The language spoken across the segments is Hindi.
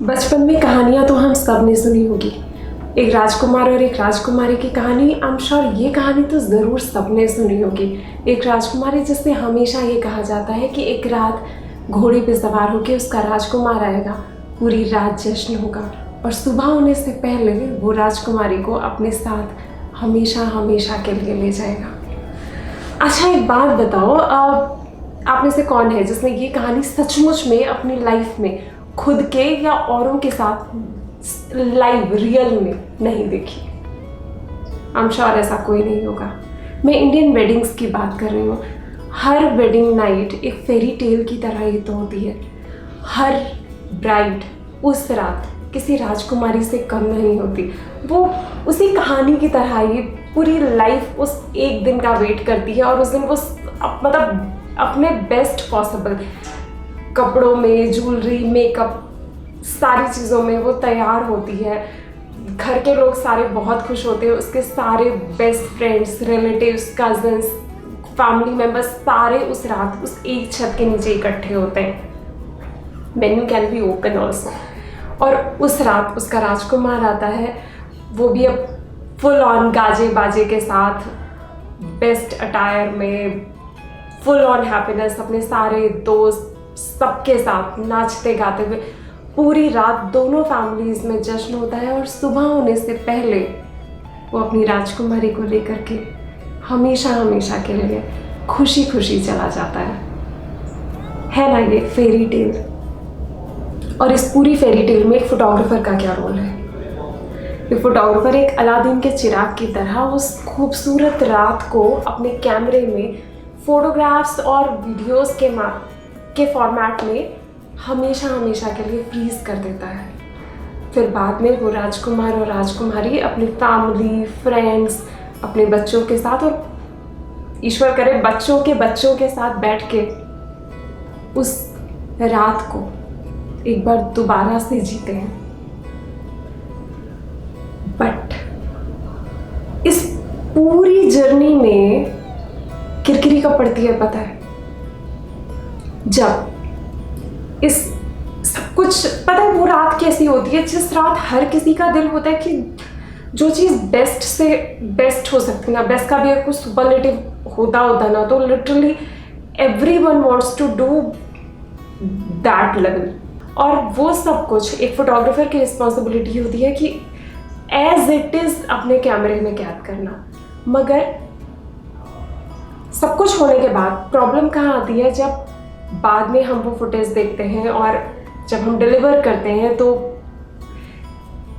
बचपन में कहानियाँ तो हम सब ने सुनी होगी। एक राजकुमार और एक राजकुमारी की कहानी, आई एम श्योर ये कहानी तो ज़रूर सबने सुनी होगी। एक राजकुमारी जिससे हमेशा ये कहा जाता है कि एक रात घोड़े पे सवार होकर उसका राजकुमार आएगा, पूरी रात जश्न होगा और सुबह होने से पहले वो राजकुमारी को अपने साथ हमेशा हमेशा के लिए ले जाएगा। अच्छा, एक बात बताओ, आप में से कौन है जिसने ये कहानी सचमुच में अपनी लाइफ में खुद के या औरों के साथ लाइव रियल में नहीं देखी? आई एम श्योर ऐसा कोई नहीं होगा। मैं इंडियन वेडिंग्स की बात कर रही हूँ। हर वेडिंग नाइट एक फेरी टेल की तरह ही तो होती है। हर ब्राइड उस रात किसी राजकुमारी से कम नहीं होती। वो उसी कहानी की तरह ही पूरी लाइफ उस एक दिन का वेट करती है और उस दिन वो मतलब अपने बेस्ट पॉसिबल कपड़ों में, ज्वेलरी, मेकअप, सारी चीज़ों में वो तैयार होती है। घर के लोग सारे बहुत खुश होते हैं। उसके सारे best friends, relatives, cousins, family members सारे उस रात उस एक छत के नीचे इकट्ठे होते हैं। Menu can be open also. और उस रात उसका राजकुमार आता है, वो भी अब फुल ऑन गाजे बाजे के साथ, बेस्ट अटायर में, फुल ऑन हैप्पीनेस, अपने सारे दोस्त सबके साथ नाचते गाते हुए पूरी रात दोनों फैमिलीज में जश्न होता है। और सुबह होने से पहले वो अपनी राजकुमारी को लेकर के हमेशा हमेशा के लिए खुशी खुशी चला जाता है ना ये फेरी टेल। और इस पूरी फेरी टेल में एक फोटोग्राफर का क्या रोल है? ये फोटोग्राफर एक अलादीन के चिराग की तरह उस खूबसूरत रात को अपने कैमरे में फोटोग्राफ्स और वीडियोस के फॉर्मेट में हमेशा हमेशा के लिए फ्रीज कर देता है। फिर बाद में वो राजकुमार और राजकुमारी अपनी फैमिली, फ्रेंड्स, अपने बच्चों के साथ और ईश्वर करे बच्चों के साथ बैठ के उस रात को एक बार दोबारा से जीते हैं। बट इस पूरी जर्नी में किरकिरी कब पड़ती है पता है? जब इस सब कुछ पता है वो रात कैसी होती है जिस रात हर किसी का दिल होता है कि जो चीज़ बेस्ट से बेस्ट हो सकती है ना, बेस्ट का भी अगर कुछ सुपरलेटिव होता ना तो literally everyone wants to do that level. और वो सब कुछ एक फोटोग्राफर की रिस्पॉन्सिबिलिटी होती है कि एज इट इज़ अपने कैमरे में कैद करना। मगर सब कुछ होने के बाद प्रॉब्लम कहाँ आती है? जब बाद में हम वो फुटेज देखते हैं और जब हम डिलीवर करते हैं तो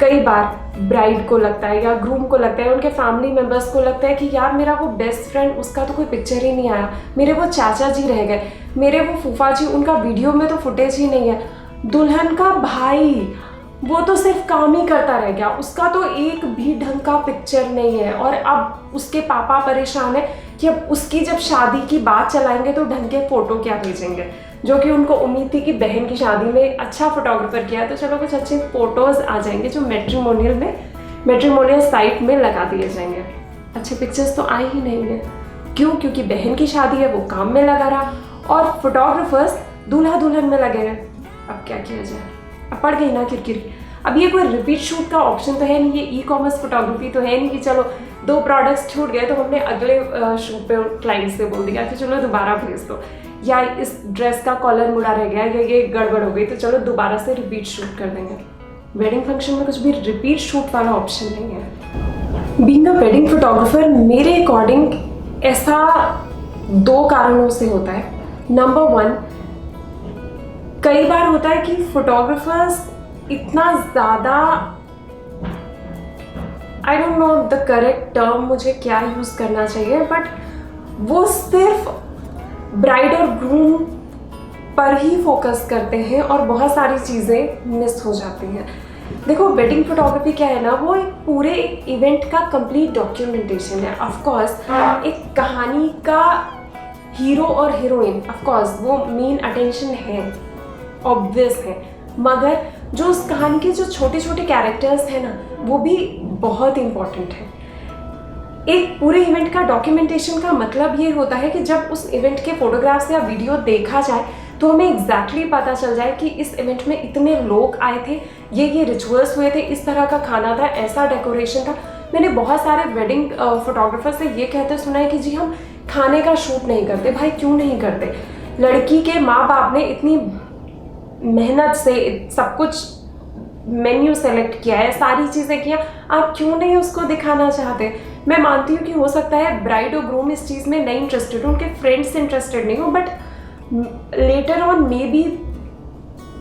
कई बार ब्राइड को लगता है या ग्रूम को लगता है, उनके फैमिली मेम्बर्स को लगता है कि यार मेरा वो बेस्ट फ्रेंड, उसका तो कोई पिक्चर ही नहीं आया, मेरे वो चाचा जी रह गए, मेरे वो फूफा जी, उनका वीडियो में तो फुटेज ही नहीं है, दुल्हन का भाई वो तो सिर्फ काम ही करता रह गया, उसका तो एक भी ढंग का पिक्चर नहीं है। और अब उसके पापा परेशान है कि अब उसकी जब शादी की बात चलाएंगे तो ढंग के फ़ोटो क्या भेजेंगे, जो कि उनको उम्मीद थी कि बहन की शादी में अच्छा फोटोग्राफर किया तो चलो कुछ अच्छे फ़ोटोज़ आ जाएंगे जो मैट्रिमोनियल साइट में लगा दिए जाएंगे। अच्छे पिक्चर्स तो आए ही नहीं है। क्यों? क्योंकि बहन की शादी है, वो काम में लगा रहा और फोटोग्राफर्स दूल्हा दुल्हन में लगे रहे। अब क्या किया जाए? अब पड़ गई ना किरकिरी। अब ये कोई रिपीट शूट का ऑप्शन तो है नहीं, ये ई कॉमर्स फोटोग्राफी तो है नहीं कि चलो 2 प्रोडक्ट्स छूट गए तो हमने अगले शूट पे क्लाइंट से बोल दिया कि चलो दोबारा भेज दो, या इस ड्रेस का कॉलर मुड़ा रह गया या ये गड़बड़ हो गई तो चलो दोबारा से रिपीट शूट कर देंगे। वेडिंग फंक्शन में कुछ भी रिपीट शूट वाला ऑप्शन नहीं है। बीइंग अ वेडिंग फोटोग्राफर मेरे अकॉर्डिंग ऐसा 2 कारणों से होता है। नंबर 1, कई बार होता है कि फोटोग्राफर्स इतना ज़्यादा, I don't know the correct term मुझे क्या यूज़ करना चाहिए, बट वो सिर्फ ब्राइड और ग्रूम पर ही फोकस करते हैं और बहुत सारी चीज़ें मिस हो जाती हैं। देखो, वेडिंग फोटोग्राफी क्या है ना, वो एक पूरे इवेंट का कंप्लीट डॉक्यूमेंटेशन है। ऑफ कोर्स एक कहानी का हीरो और हीरोइन, ऑफ कोर्स वो मेन अटेंशन है, ऑब्वियस है, मगर जो उस कहानी के जो छोटे छोटे कैरेक्टर्स हैं ना वो भी बहुत इम्पॉर्टेंट है। एक पूरे इवेंट का डॉक्यूमेंटेशन का मतलब ये होता है कि जब उस इवेंट के फोटोग्राफ्स या वीडियो देखा जाए तो हमें एग्जैक्टली पता चल जाए कि इस इवेंट में इतने लोग आए थे, ये रिचुअल्स हुए थे, इस तरह का खाना था, ऐसा डेकोरेशन था। मैंने बहुत सारे वेडिंग फोटोग्राफर से ये कहते सुना है कि जी हम खाने का शूट नहीं करते। भाई क्यों नहीं करते? लड़की के माँ बाप ने इतनी मेहनत से सब कुछ मेन्यू सेलेक्ट किया है, सारी चीज़ें किया, आप क्यों नहीं उसको दिखाना चाहते? मैं मानती हूँ कि हो सकता है ब्राइड और ग्रूम इस चीज़ में नहीं इंटरेस्टेड हो, उनके फ्रेंड्स इंटरेस्टेड नहीं हो, but later on may be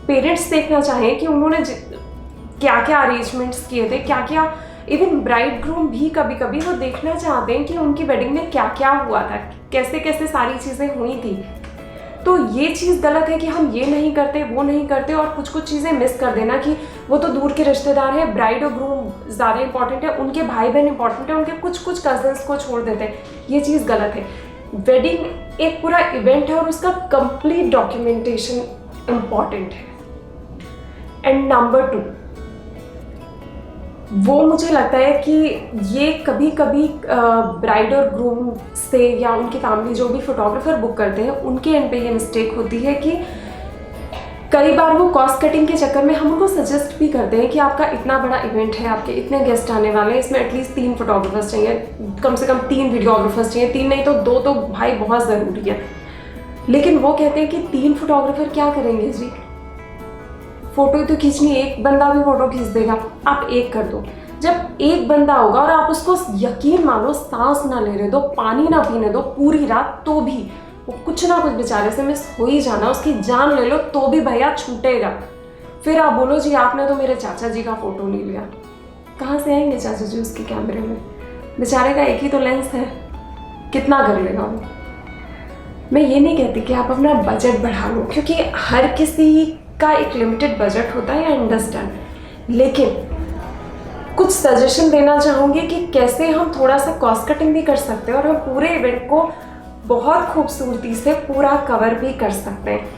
parents देखना चाहें कि उन्होंने क्या क्या अरेंजमेंट्स किए थे, क्या क्या। इवन ब्राइड ग्रूम भी कभी कभी वो देखना चाहते हैं कि उनकी वेडिंग में क्या क्या हुआ था, कैसे कैसे सारी चीज़ें हुई थी। तो ये चीज़ गलत है कि हम ये नहीं करते, वो नहीं करते, और कुछ कुछ चीज़ें मिस कर देना कि वो तो दूर के रिश्तेदार हैं, ब्राइड और ग्रूम ज़्यादा इंपॉर्टेंट है, उनके भाई बहन इंपॉर्टेंट है, उनके कुछ कुछ कजन्स को छोड़ देते हैं। ये चीज़ गलत है। वेडिंग एक पूरा इवेंट है और उसका कंप्लीट डॉक्यूमेंटेशन इम्पॉर्टेंट है। एंड नंबर 2, वो मुझे लगता है कि ये कभी कभी ब्राइड और ग्रूम से या उनकी फैमिली जो भी फोटोग्राफर बुक करते हैं उनके एंड पे ये मिस्टेक होती है कि कई बार वो कॉस्ट कटिंग के चक्कर में हम उनको सजेस्ट भी करते हैं कि आपका इतना बड़ा इवेंट है, आपके इतने गेस्ट आने वाले हैं, इसमें एटलीस्ट 3 फोटोग्राफर्स चाहिए, कम से कम 3 वीडियोग्राफर्स चाहिए, 3 नहीं तो 2 तो भाई बहुत ज़रूरी है। लेकिन वो कहते हैं कि 3 फोटोग्राफर क्या करेंगे जी, फोटो तो खींचनी, एक बंदा भी फोटो खींच देगा, आप एक कर दो। जब एक बंदा होगा और आप उसको यकीन मानो सांस ना लेने दो, पानी ना पीने दो पूरी रात, तो भी वो कुछ ना कुछ बेचारे से मिस हो ही जाना, उसकी जान ले लो तो भी भैया छूटेगा। फिर आप बोलो जी आपने तो मेरे चाचा जी का फोटो नहीं लिया। कहाँ से आएंगे चाचा जी उसके कैमरे में? बेचारे का एक ही तो लेंस है, कितना कर लेगा वो? मैं ये नहीं कहती कि आप अपना बजट बढ़ा लो, क्योंकि हर किसी का एक लिमिटेड बजट होता है, आई अंडरस्टैंड, लेकिन कुछ सजेशन देना चाहूँगी कि कैसे हम थोड़ा सा कॉस्ट कटिंग भी कर सकते हैं और हम पूरे इवेंट को बहुत खूबसूरती से पूरा कवर भी कर सकते हैं।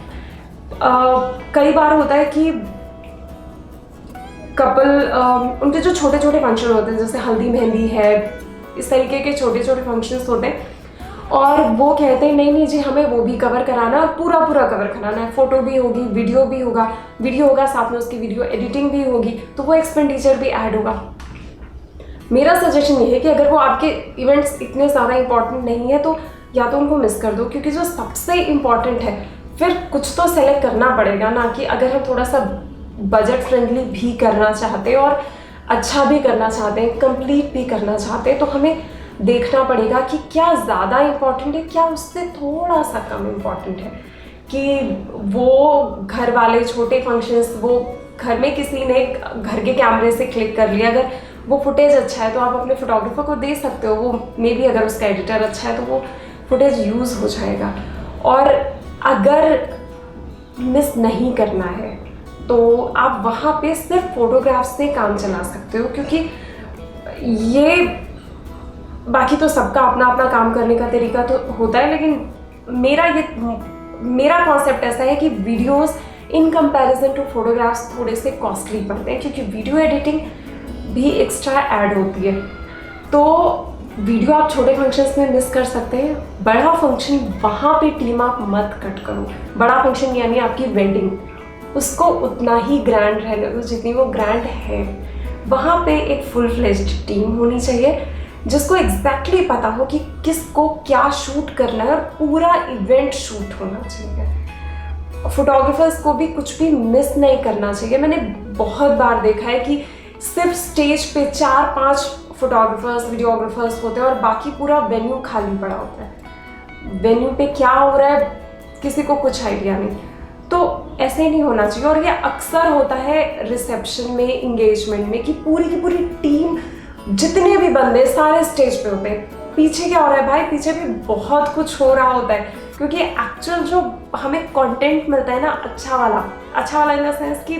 कई बार होता है कि कपल उनके जो छोटे छोटे फंक्शन होते हैं, जैसे हल्दी मेहंदी है, इस तरीके के छोटे छोटे फंक्शंस होते हैं, और वो कहते हैं नहीं नहीं जी हमें वो भी कवर कराना है और पूरा पूरा कवर कराना है, फोटो भी होगी, वीडियो होगा साथ में उसकी वीडियो एडिटिंग भी होगी, तो वो एक्सपेंडिचर भी ऐड होगा। मेरा सजेशन ये है कि अगर वो आपके इवेंट्स इतने ज़्यादा इंपॉर्टेंट नहीं है तो या तो उनको मिस कर दो, क्योंकि जो सबसे इम्पॉर्टेंट है फिर कुछ तो सेलेक्ट करना पड़ेगा ना, कि अगर हम थोड़ा सा बजट फ्रेंडली भी करना चाहते हैं और अच्छा भी करना चाहते हैं, कंप्लीट भी करना चाहते हैं, तो हमें देखना पड़ेगा कि क्या ज़्यादा इम्पॉर्टेंट है, क्या उससे थोड़ा सा कम इम्पॉर्टेंट है। कि वो घर वाले छोटे फंक्शंस, वो घर में किसी ने घर के कैमरे से क्लिक कर लिया, अगर वो फुटेज अच्छा है तो आप अपने फोटोग्राफर को दे सकते हो, वो मे बी अगर उसका एडिटर अच्छा है तो वो फुटेज यूज़ हो जाएगा। और अगर मिस नहीं करना है तो आप वहाँ पे सिर्फ फोटोग्राफ से काम चला सकते हो, क्योंकि ये बाकी तो सबका अपना अपना काम करने का तरीका तो होता है, लेकिन मेरा कॉन्सेप्ट ऐसा है कि videos in comparison to photographs थोड़े से कॉस्टली पड़ते हैं, क्योंकि वीडियो एडिटिंग भी एक्स्ट्रा ऐड होती है। तो वीडियो आप छोटे फंक्शंस में मिस कर सकते हैं, बड़ा फंक्शन वहाँ पे टीम आप मत कट करो। बड़ा फंक्शन यानी आपकी वेडिंग, उसको उतना ही ग्रैंड रहने दो जितनी वो ग्रैंड है। वहाँ पे एक फुल फ्लेज्ड टीम होनी चाहिए जिसको एग्जैक्टली पता हो कि किसको क्या शूट करना है, और पूरा इवेंट शूट होना चाहिए। फोटोग्राफर्स को भी कुछ भी मिस नहीं करना चाहिए। मैंने बहुत बार देखा है कि सिर्फ स्टेज पे 4-5 फोटोग्राफर्स वीडियोग्राफर्स होते हैं और बाकी पूरा वेन्यू खाली पड़ा होता है। वेन्यू पे क्या हो रहा है किसी को कुछ आइडिया नहीं। तो ऐसे नहीं होना चाहिए, और ये अक्सर होता है रिसेप्शन में, इंगेजमेंट में, कि पूरी की पूरी टीम, जितने भी बंदे सारे स्टेज पे होते हैं। पीछे क्या हो रहा है भाई? पीछे भी बहुत कुछ हो रहा होता है, क्योंकि एक्चुअल जो हमें कंटेंट मिलता है ना, अच्छा वाला इन द सेंस कि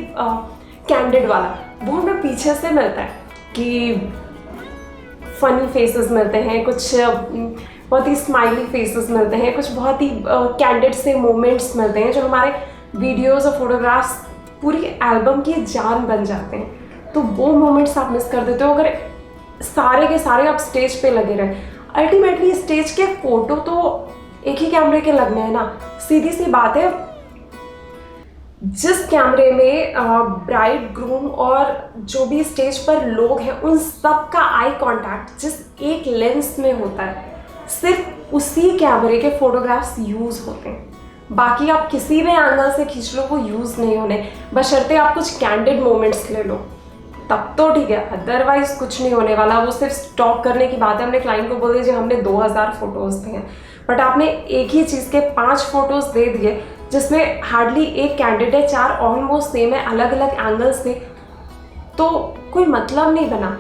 कैंडिड वाला, वो हमें पीछे से मिलता है। कि फनी फेसेस मिलते हैं, कुछ बहुत ही स्माइली फेसेस मिलते हैं, कुछ बहुत ही कैंडिड से मोमेंट्स मिलते हैं जो हमारे वीडियोस और फोटोग्राफ्स पूरी एल्बम की जान बन जाते हैं। तो वो मोमेंट्स आप मिस कर देते हो अगर सारे के सारे आप स्टेज पे लगे रहे। अल्टीमेटली स्टेज के फोटो तो एक ही कैमरे के लगने हैं ना, सीधी सी बात है। जिस कैमरे में ब्राइड ग्रूम और जो भी स्टेज पर लोग हैं उन सब का आई कांटेक्ट जिस एक लेंस में होता है, सिर्फ उसी कैमरे के फोटोग्राफ्स यूज़ होते हैं। बाकी आप किसी भी एंगल से खींच लो वो यूज़ नहीं होने, बशर्ते आप कुछ कैंडिड मोमेंट्स ले लो तब तो ठीक है, अदरवाइज कुछ नहीं होने वाला। वो सिर्फ स्टॉप करने की बात है। हमने क्लाइंट को बोल दिया हमने 2000 फोटोज़ दिए हैं, बट आपने एक ही चीज़ के 5 फोटोज़ दे दिए जिसमें हार्डली एक कैंडिड है, 4 ऑलमोस्ट सेम है अलग अलग एंगल से, तो कोई मतलब नहीं बना।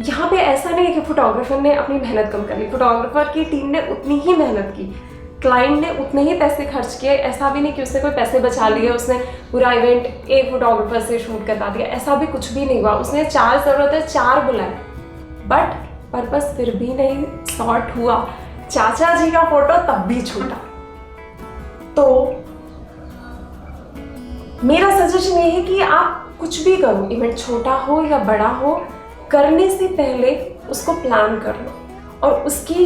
यहाँ पे ऐसा नहीं है कि फोटोग्राफर ने अपनी मेहनत कम कर ली, फोटोग्राफर की टीम ने उतनी ही मेहनत की, क्लाइंट ने उतने ही पैसे खर्च किए। ऐसा भी नहीं कि उसने कोई पैसे बचा लिए, उसने पूरा इवेंट एक फोटोग्राफर से शूट करवा दिया, ऐसा भी कुछ भी नहीं हुआ। उसने 4 ज़रूरत है 4 बुलाए, बट पर्पस फिर भी नहीं सॉर्ट हुआ। चाचा जी का फोटो तब भी छूटा। तो मेरा सजेशन ये है कि आप कुछ भी करो, इवेंट छोटा हो या बड़ा हो, करने से पहले उसको प्लान कर लो, और उसकी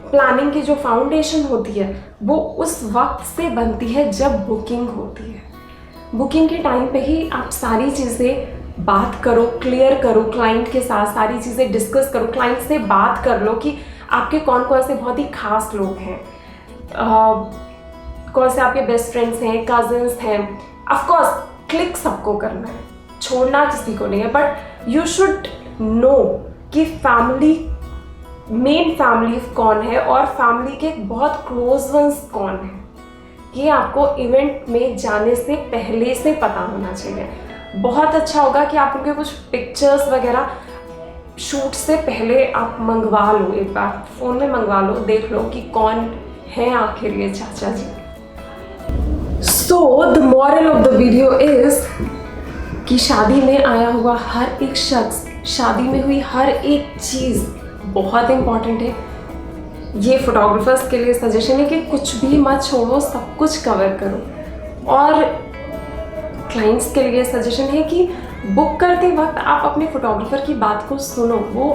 प्लानिंग की जो फाउंडेशन होती है वो उस वक्त से बनती है जब बुकिंग होती है। बुकिंग के टाइम पे ही आप सारी चीज़ें बात करो, क्लियर करो, क्लाइंट के साथ सारी चीज़ें डिस्कस करो, क्लाइंट से बात कर लो कि आपके कौन कौन से बहुत ही खास लोग हैं, कौन से आपके बेस्ट फ्रेंड्स हैं, कजिन्स हैं। ऑफकोर्स क्लिक सबको करना है, छोड़ना किसी को नहीं है, बट यू शुड नो कि फैमिली, मेन फैमिली कौन है और फैमिली के बहुत क्लोज वंस कौन है, ये आपको इवेंट में जाने से पहले से पता होना चाहिए। बहुत अच्छा होगा कि आप उनके कुछ पिक्चर्स वगैरह शूट से पहले आप मंगवा लो, एक बार फ़ोन में मंगवा लो, देख लो कि कौन है आखिर ये चाचा जी। So the moral of the video is कि शादी में आया हुआ हर एक शख्स, शादी में हुई हर एक चीज़ बहुत इम्पॉर्टेंट है। ये फोटोग्राफर्स के लिए सजेशन है कि कुछ भी मत छोड़ो, सब कुछ कवर करो। और क्लाइंट्स के लिए सजेशन है कि बुक करते वक्त आप अपने फोटोग्राफर की बात को सुनो। वो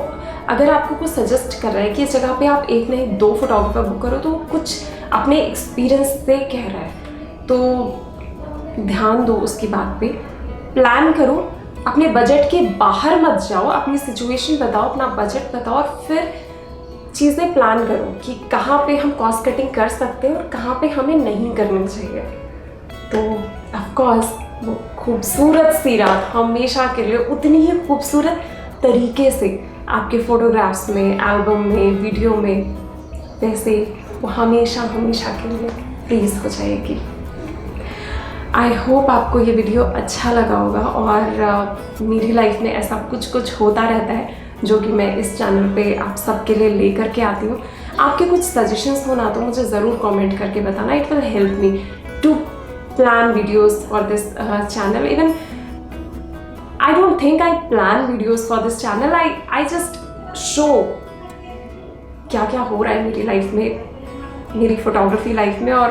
अगर आपको कुछ सजेस्ट कर रहा है कि इस जगह पे आप 1 नहीं 2 फोटोग्राफर बुक करो, तो कुछ अपने एक्सपीरियंस से कह रहा है, तो ध्यान दो उसकी बात पे, प्लान करो, अपने बजट के बाहर मत जाओ, अपनी सिचुएशन बताओ, अपना बजट बताओ, और फिर चीज़ें प्लान करो कि कहाँ पे हम कॉस्ट कटिंग कर सकते हैं और कहाँ पे हमें नहीं करनी चाहिए। तो ऑफकोर्स वो खूबसूरत सी रात हमेशा के लिए उतनी ही खूबसूरत तरीके से आपके फ़ोटोग्राफ्स में, एल्बम में, वीडियो में, वैसे वो हमेशा हमेशा के लिए फ्रीज़ हो जाएगी। आई होप आपको ये वीडियो अच्छा लगा होगा, और मेरी लाइफ में ऐसा कुछ कुछ होता रहता है जो कि मैं इस चैनल पे आप सबके लिए लेकर के आती हूँ। आपके कुछ सजेशंस हो ना तो मुझे ज़रूर कमेंट करके बताना, it will help me to plan videos for this channel. Even I don't think I plan videos for this channel. I just show क्या क्या हो रहा है मेरी लाइफ में, मेरी फोटोग्राफी लाइफ में, और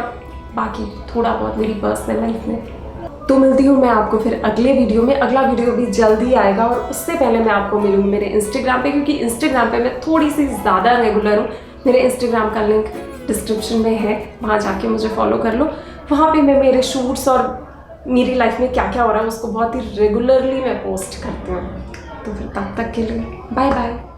बाकी थोड़ा बहुत मेरी पर्सनल लाइफ में। तो मिलती हूँ मैं आपको फिर अगले वीडियो में। अगला वीडियो भी जल्दी आएगा, और उससे पहले मैं आपको मिलूँगी मेरे इंस्टाग्राम पे, क्योंकि इंस्टाग्राम पे मैं थोड़ी सी ज़्यादा रेगुलर हूँ। मेरे इंस्टाग्राम का लिंक डिस्क्रिप्शन में है, वहाँ जाके मुझे फॉलो कर लो। वहाँ पे मैं मेरे शूट्स और मेरी लाइफ में क्या क्या हो रहा है उसको बहुत ही रेगुलरली मैं पोस्ट करती हूँ। तो फिर तब तक के लिए बाय बाय।